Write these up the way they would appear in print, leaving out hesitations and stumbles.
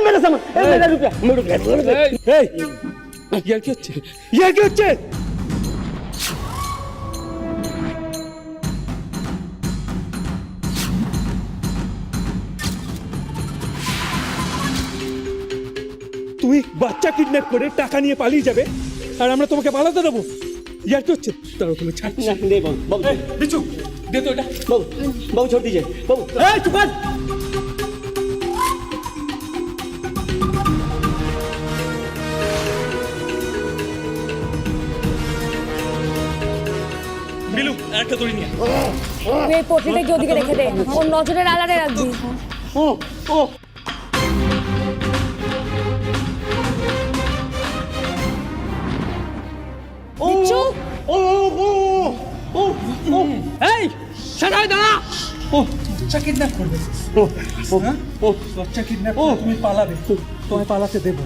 मेरा सामान मेरा रुपया ইয়ার কি হচ্ছে? ইয়ার কি হচ্ছে? তুমি বাচ্চা কিডন্যাপ করে টাকা নিয়ে পালিয়ে যাবে আর আমরা তোমাকে পালাতে দেবো? ইয়ার কি হচ্ছে? তাও তুমি ছাড়ছি না। नहीं बाबू बाबू বিচু দে তো এটা। बाबू बाबू छोड़ दीजिए बाबू चुप कर বিলু একটা দড়ি নিয়ে তুই এই পটলিটা কি ওদিকে রেখে দে, ওর নজরের আড়ালে রাখবি। ओ ओ বিচ্ছু, এই সরাই দাঁড়া বাচ্চা কিডন্যাপ করবে। বাচ্চা কিডন্যাপ করে তুমি পালাবে, তোমায় পালাতে দেবো।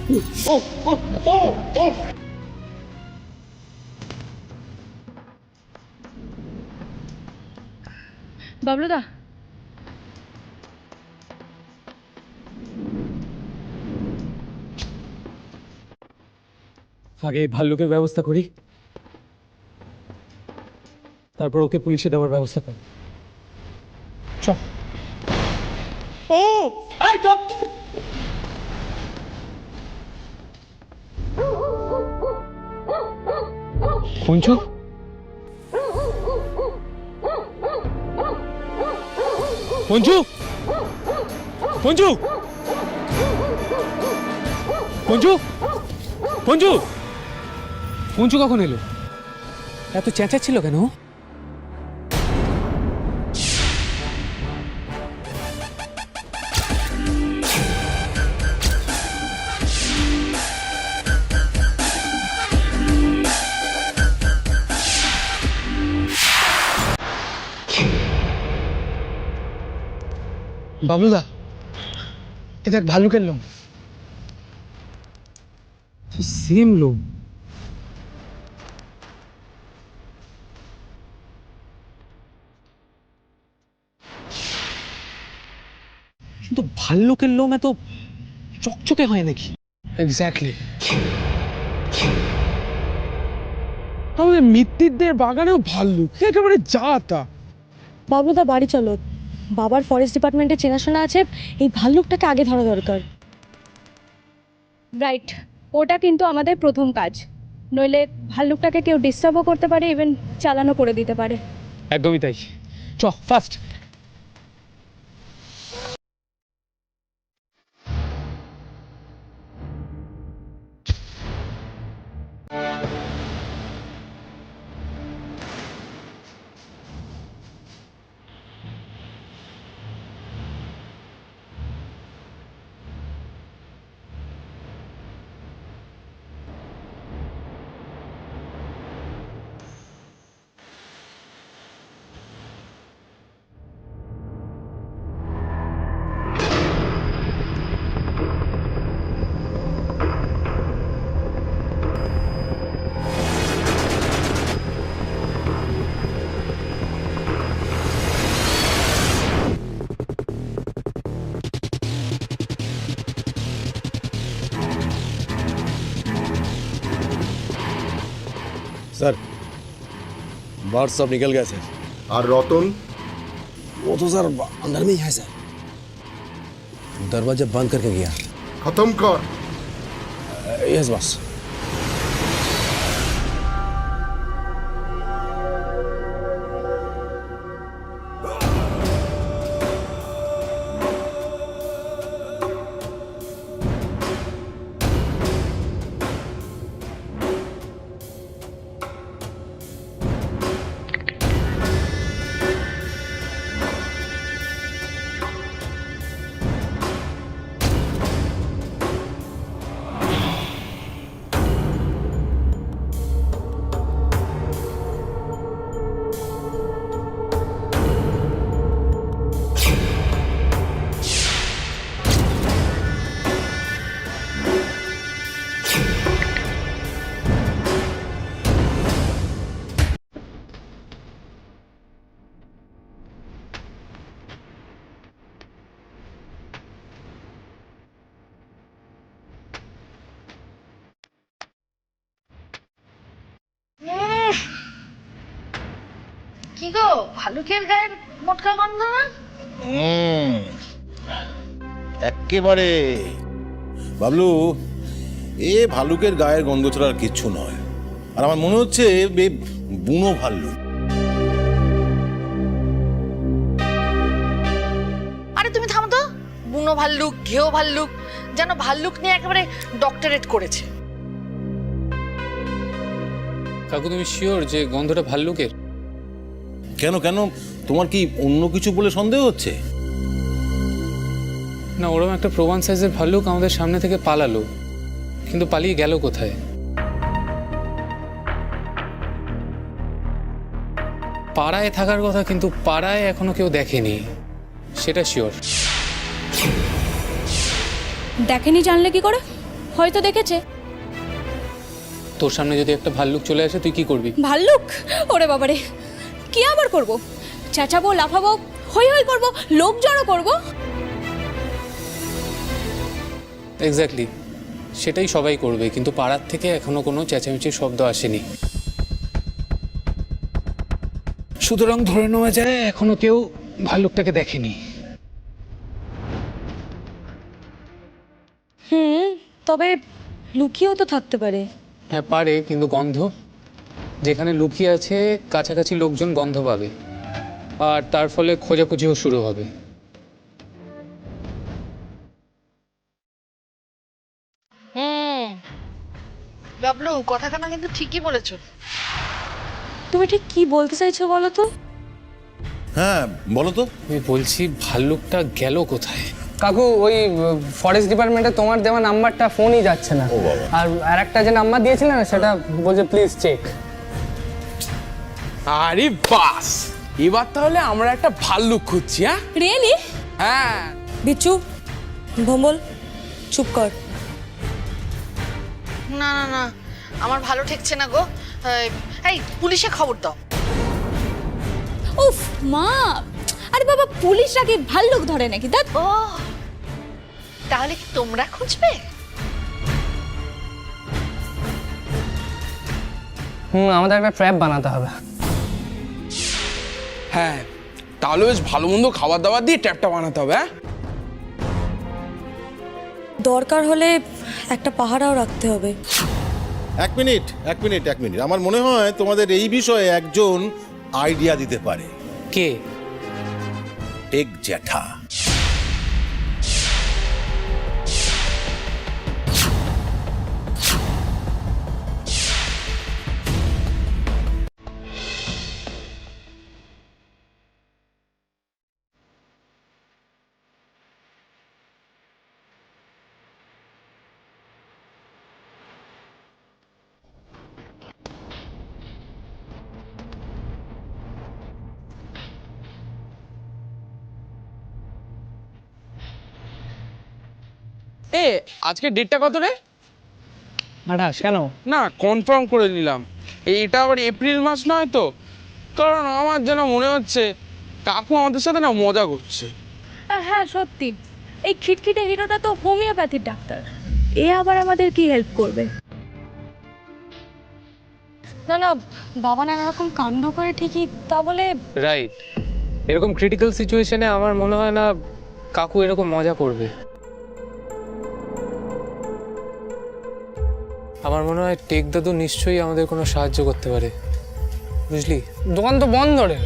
বাবলুদা, আগে ভাল্লুকের ব্যবস্থা করি, তারপর ওকে পুলিশে দেওয়ার ব্যবস্থা করি। চল। এই চুপ পঞ্চু, পঞ্চু, পঞ্চু, পঞ্চু, পঞ্চু, পঞ্চু কখন এলো? এত চেঁচাচ্ছিল কেন? বাবলুদা, এ দেখ ভাল্লুকের লোম। সেম লোক, কিন্তু ভাল্লুকের লোম এত চকচকে হয় নাকি? এক্স্যাক্টলি। তাহলে মিত্তিরদের বাগানেও ভাল্লুক, একেবারে যা তা। বাবলুদা বাড়ি চলো, বাবার ফরেস্ট ডিপার্টমেন্টে চেনাশোনা আছে, এই ভাল্লুকটাকে আগে ধরা দরকার। রাইট, ওটা কিন্তু আমাদের প্রথম কাজ, নইলে ভাল্লুকটাকে কেউ ডিস্টার্বও করতে পারে, ইভেন চালানো করে দিতে পারে। একদমই তাই। চ ফাস্ট। सर बाहर सब निकल गया सर। और रतन वो तो सर अंदर में ही है सर, दरवाजा बंद करके गया। खत्म कर। Yes boss. কি গো, ভালুকের গায়ের মোটকা গন্ধ না? একেবারে বাবলু, এ ভালুকের গায়ের গন্ধ ছাড়া আর কিচ্ছু নয়। আর আমার মনে হচ্ছে বুনো ভাল্লুক। আরে তুমি থামো তো, বুনো ভাল্লুক, ঘেও ভাল্লুক, যেন ভাল্লুক নিয়ে একেবারে ডক্টরেট করেছে। কাকু তুমি শিওর যে গন্ধটা ভাল্লুকের? কেন কেন, তোমার কি অন্য কিছু বলে সন্দেহ হচ্ছে? না, ওরকম একটা প্রমাণ সাইজের ভাল্লুক আমাদের সামনে থেকে পালালো, কিন্তু পালিয়ে গেল কোথায়? পাড়ায় থাকার কথা, কিন্তু পাড়ায় এখনো কেউ দেখেনি, সেটা শিওর। দেখেনি জানলে কি করে? হয়তো দেখেছে। তোর সামনে যদি একটা ভাল্লুক চলে আসে তুই কি করবি? ভাল্লুক? ওরে বাবারে, কি আবার করব? চেঁচাবো, লাফাবো, হই হই করবো, লোক জড়ো করবো। এক্স্যাক্টলি, সেটাই সবাই করবে, কিন্তু পাড়ার থেকে এখনো কোনো চেঁচামেচির শব্দ আসেনি। সুতরাং ধরে নেওয়া যায় এখনো কেউ ভাল্লুকটাকে দেখেনি। তবে লুকিয়েও তো থাকতে পারে। হ্যাঁ পারে, কিন্তু গন্ধ, যেখানে লুকিয়ে আছে কাছাকাছি লোকজন গন্ধ পাবে, আর তার ফলে খোঁজাখুঁজিও শুরু হবে। বাবলু, কথাটা না কিন্তু ঠিকই বলেছো। তুমি ঠিক কি বলতে চাইছো বলো তো? হ্যাঁ বলো তো। আমি বলছি ভাল্লুকটা গেল কোথায়? কাকু ওই ফরেস্ট ডিপার্টমেন্টে তোমার দেওয়া নাম্বারটা ফোনই যাচ্ছে না। ও বাবা। আর একটা যে নাম্বার দিয়েছিলে না, সেটা বলছে প্লিজ চেক। আরে বাস, এবার তাহলে আমরা একটা ভাল্লুক খুঁজছি। হ্যাঁ রিয়েলি? হ্যাঁ। বিচ্ছু, ভম্বল, চুপ কর। না না না, আমার ভালো ঠেকছে না গো। এই পুলিশে খবর দাও। উফ মা, আরে বাবা, পুলিশরা কি ভাল্লুক ধরে নাকি? দেখ। ও, তাহলে কি তোমরা খুঁজবে? আমাদের একটা ট্র্যাপ বানাতে হবে। হ্যাঁ, তাহলে বেশ ভালো মন্দ খাবার দাবার দিয়ে ট্র্যাপটা বানাতে হবে। হ্যাঁ, দরকার হলে একটা পাহারাও রাখতে হবে। এক মিনিট। আমার মনে হয় তোমাদের এই বিষয়ে একজন আইডিয়া দিতে পারে। কে? টেক জ্যাঠা। এ আজকে ডেটটা কত রে? 28। কেন? না, কনফার্ম করে নিলাম। এটা আবার এপ্রিল মাস নয় তো? কারণ আমার যেন মনে হচ্ছে কাকু আমাদের সাথে না মজা করছে। হ্যাঁ সত্যি, এই খিটখিটে হিরোটা তো হোমিওপ্যাথির ডাক্তার, এ আবার আমাদের কি হেল্প করবে? না না, বাবা নানা রকম কাণ্ড করে ঠিকই, তা বলে। রাইট, এরকম ক্রিটিক্যাল সিচুয়েশনে আমার মনে হয় না কাকু এরকম মজা করবে। আমার মনে হয় টেক দাদু নিশ্চয়ই আমাদের কোনো সাহায্য করতে পারে, বুঝলি? দোকান তো বন্ধ রে।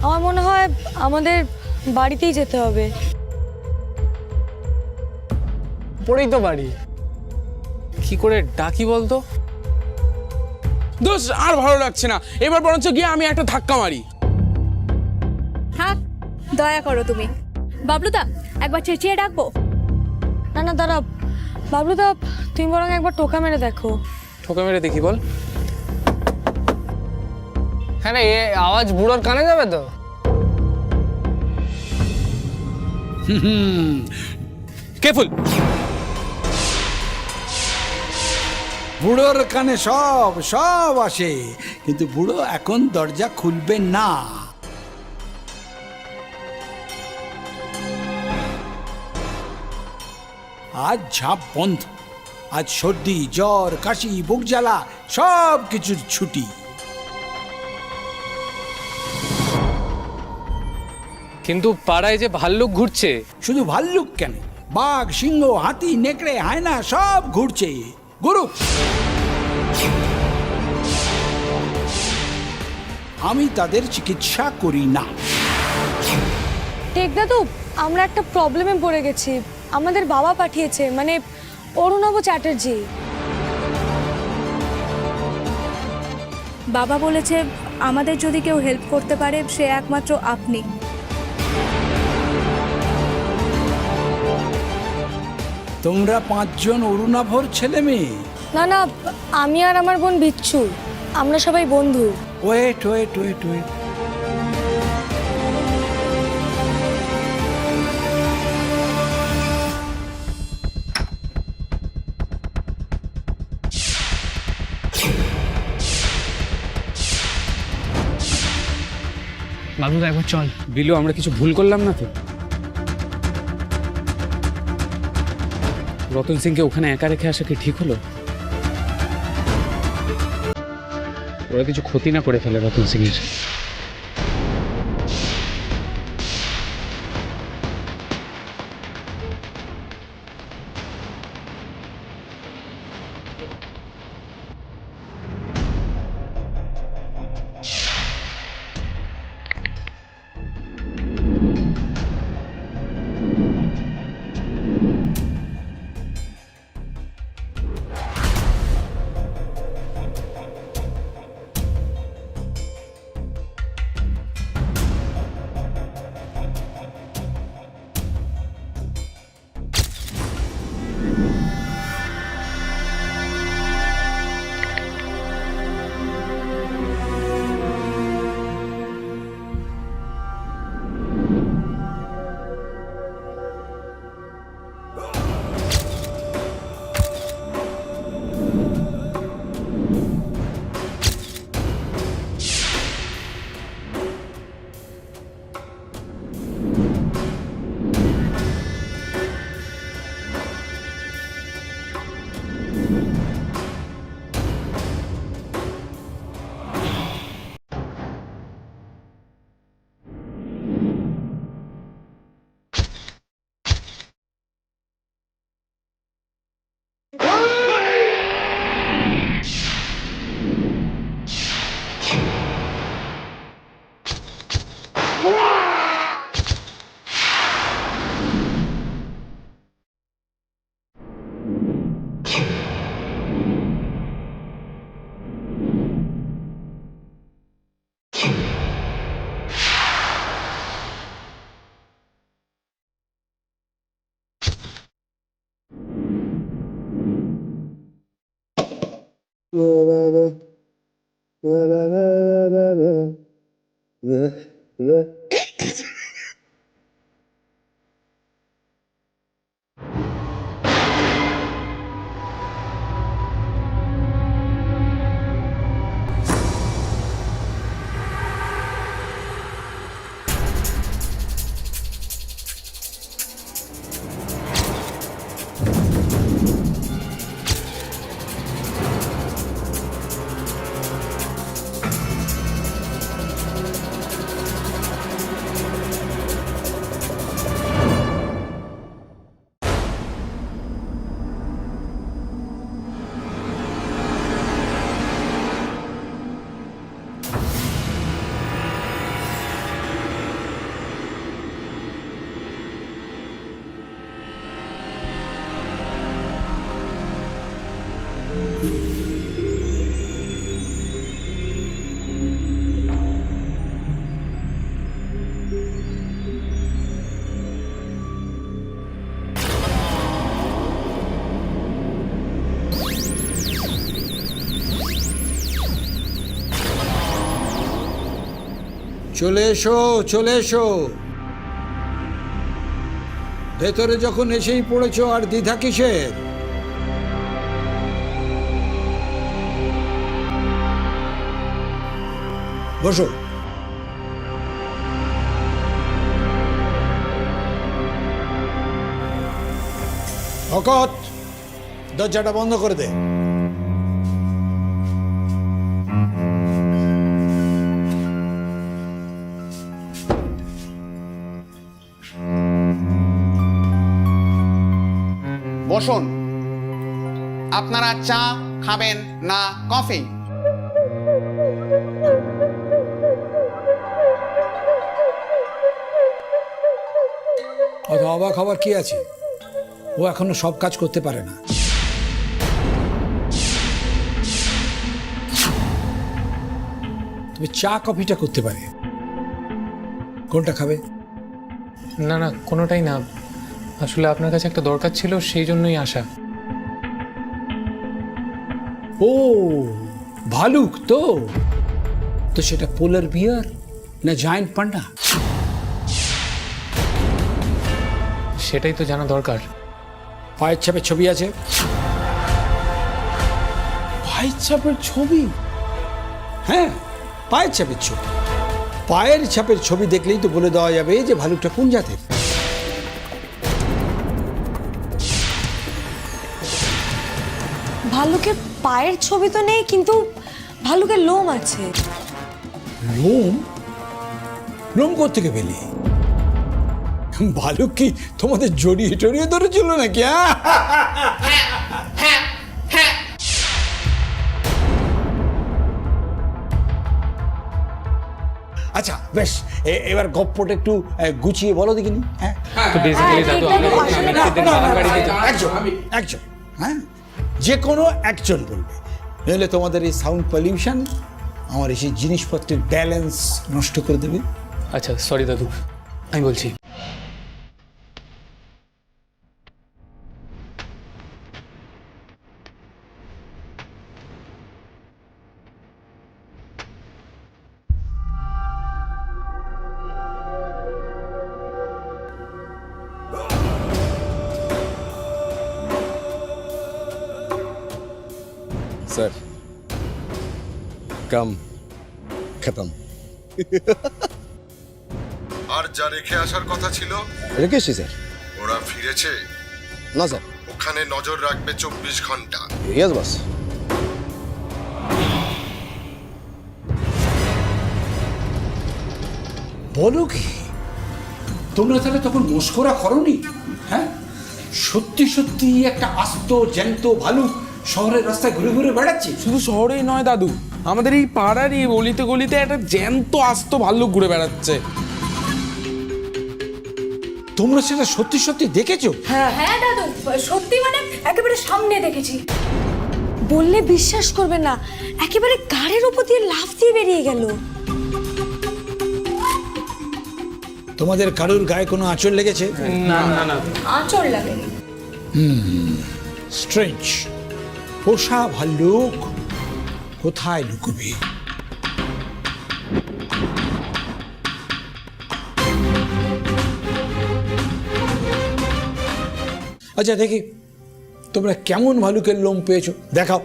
আমার মনে হয় আমাদের বাড়িতেই যেতে হবে। পড়েই তো বাড়ি। কি করে ডাকি বলতো? দোষ, আর ভালো লাগছে না, এবার বরঞ্চ গিয়ে আমি একটা ধাক্কা মারি। থাক, দয়া করো তুমি। বাবলুদা, একবার চেঁচিয়ে ডাকবো? না না দাঁড়া, বাবলুদা তুমি বরং একবার টোকা মেরে দেখো। ঠোকা মেরে দেখি বল। হ্যাঁ রে, এ আওয়াজ বুড়োর কানে যাবে তো? কেফুল। বুড়োর কানে সব সব আসে, কিন্তু বুড়ো এখন দরজা খুলবে না। আজ ঝাঁপ বন্ধ। আজ সর্দি, জ্বর, কাশি, বুক জ্বালা সব কিছুর ছুটি। কিন্তু পাড়ায় যে ভাল্লুক ঘুরছে। শুধু ভাল্লুক কেন, বাঘ, সিংহ, হাতি, নেকড়ে, হায়না সব ঘুরছে। গুরু, আমি তাদের চিকিৎসা করি না। টেকদা তো আমরা একটা প্রবলেমে পড়ে গেছি। আমাদের বাবা পাঠিয়েছে, মানে অরুণাভ চ্যাটার্জি। বাবা বলেছে আমাদের যদি কেউ হেল্প করতে পারে সে একমাত্র আপনি। তোমরা 5 জন অরুণাভর ছেলে মেয়ে? না না, আমি আর আমার বোন বিচ্ছু, আমরা সবাই বন্ধু। ওয়েট ওয়েট ওয়েট ওয়েট, বাবলুদা একবার চল। বিলু, আমরা কিছু ভুল করলাম না তো? রতন সিংকে ওখানে একা রেখে আসা কি ঠিক হলো? ওরা কিছু ক্ষতি না করে ফেলে রতন সিং এর। চলে এসো চলে এসো। ভেতরে যখন এসেই পড়েছো আর দ্বিধা কিসের? বসো। ভকত, দরজাটা বন্ধ করে দে। বসুন। আপনারা চা খাবেন না কফি? অত অবাক হবার কি আছে? ও এখনো সব কাজ করতে পারে না। তবে চা কফিটা করতে পারে। কোনটা খাবে? না না, কোনোটাই না। আসলে আপনার কাছে একটা দরকার ছিল, সেই জন্যই আসা। ও ভালুক তো তো সেটা পোলার বিয়ার না জায়ান্ট পান্ডা? সেটাই তো জানা দরকার। পায়ের ছাপের ছবি আছে? পায়ের ছাপের ছবি? হ্যাঁ, পায়ের ছাপের ছবি। পায়ের ছাপের ছবি দেখলেই তো বলে দেওয়া যাবে যে ভালুকটা কোন জাতের। ভালুকের পায়ের ছবি তো নেই, কিন্তু ভালুকের লোম আছে। লোম? লোম কোত্থেকে পেলে? ভালুক কি তোমাদের জড়িয়ে টড়িয়ে ধরেছিল নাকি? আচ্ছা বেশ, এবার গপ্পটা একটু গুছিয়ে বলো দেখিনি। হ্যাঁ, তো বেসিক্যালি দাদু, একজন, হ্যাঁ, যে কোনো একজন বলবে, নইলে তোমাদের এই সাউন্ড পলিউশন আমার এই জিনিসপত্রের ব্যালেন্স নষ্ট করে দেবে। আচ্ছা সরি দাদু, আমি বলছি। স্যার, কাম খতম। আর যা রেখে আসার কথা ছিল রেখেছি স্যার। ওরা ফিরেছে? না স্যার। ওখানে নজর রাখবে 24 ঘন্টা। Yes boss. বলো কি, তোমরা তাহলে তখন মস্করা করনি? হ্যাঁ, সত্যি সত্যি একটা আস্ত জ্যান্ত ভালুক শহরের রাস্তায় ঘুরে ঘুরে বেড়াচ্ছে। শুধু শহরেই নয় দাদু, আমাদের এই পাড়ারই গলিতে গলিতে একটা জ্যান্ত আস্ত ভাল্লুক ঘুরে বেড়াচ্ছে। তোমরা সেটা সত্যি সত্যি দেখেছো? হ্যাঁ দাদু, সত্যি মানে একেবারে সামনে দেখেছি। বললে বিশ্বাস করবে না, একেবারে গাড়ির উপর দিয়ে লাফ দিয়ে বেরিয়ে গেল। তোমাদের কারুর গায়ে কোনো আঁচড় লেগেছে? না না না, আঁচড় লাগেনি। স্ট্রেঞ্জ। পোষা ভাল্লুক কোথায় লুকোবে? আচ্ছা দেখি, তোমরা কেমন ভালুকের লোম পেয়েছো, দেখাও।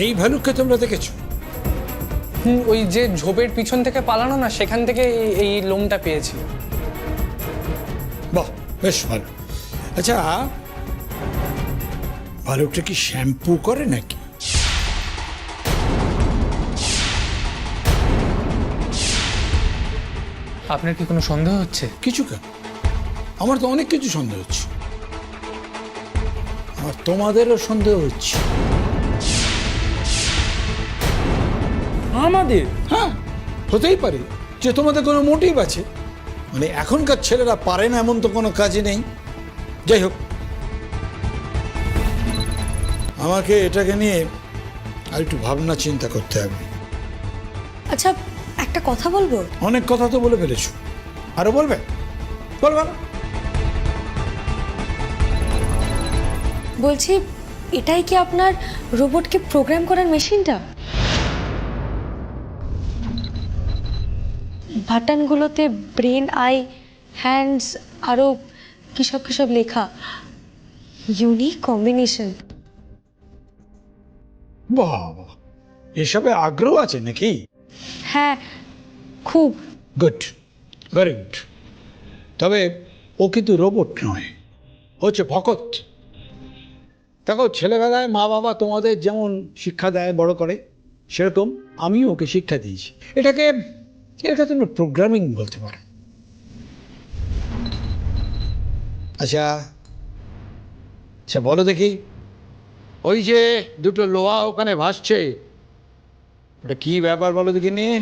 এই ভালুককে তোমরা দেখেছো? ওই যে ঝোপের পিছন থেকে পালানো না, সেখান থেকে এই লোমটা পেয়েছি। বাহ, বেশ ভালো। আচ্ছা, ভালুকটা কি শ্যাম্পু করে নাকি? আপনার কি কোনো সন্দেহ হচ্ছে? কিছু কেন, আমার তো অনেক কিছু সন্দেহ হচ্ছে। আর তোমাদেরও সন্দেহ হচ্ছে। আমাদের? হ্যাঁ, হতেই পারে যে তোমাদের কোনো মোটিভ আছে। মানে এখনকার ছেলেরা পারে না এমন তো কোনো কাজই নেই। যাই হোক, আমাকে এটাকে নিয়ে আর একটু ভাবনা চিন্তা করতে হবে। আচ্ছা একটা কথা বলবো? অনেক কথা তো বলে ফেলেছো, আরো বলবে? বলবে না? বলছি এটাই কি আপনার রোবটকে প্রোগ্রাম করার মেশিনটা? বাটনগুলোতে ব্রেন, আই, হ্যান্ডস আরও কিসব লেখা। Unique combination. বাবা, এসবে আগ্রহ আছে নাকি? হ্যাঁ খুব। Good, very good. তবে ও কিন্তু রোবট নয়, ও হচ্ছে ভকত। দেখো, ছেলেবেলায় মা বাবা তোমাদের যেমন শিক্ষা দেয়, বড় করে, সেরকম আমিও ওকে শিক্ষা দিয়েছি। এটাকে তুমি প্রোগ্রামিং বলতে পারো। আচ্ছা আচ্ছা, বলো দেখি, ওই যে দুটো লোহা ওখানে ভাসছে, ওটা কি ব্যাপার বলো দেখি নিয়ে?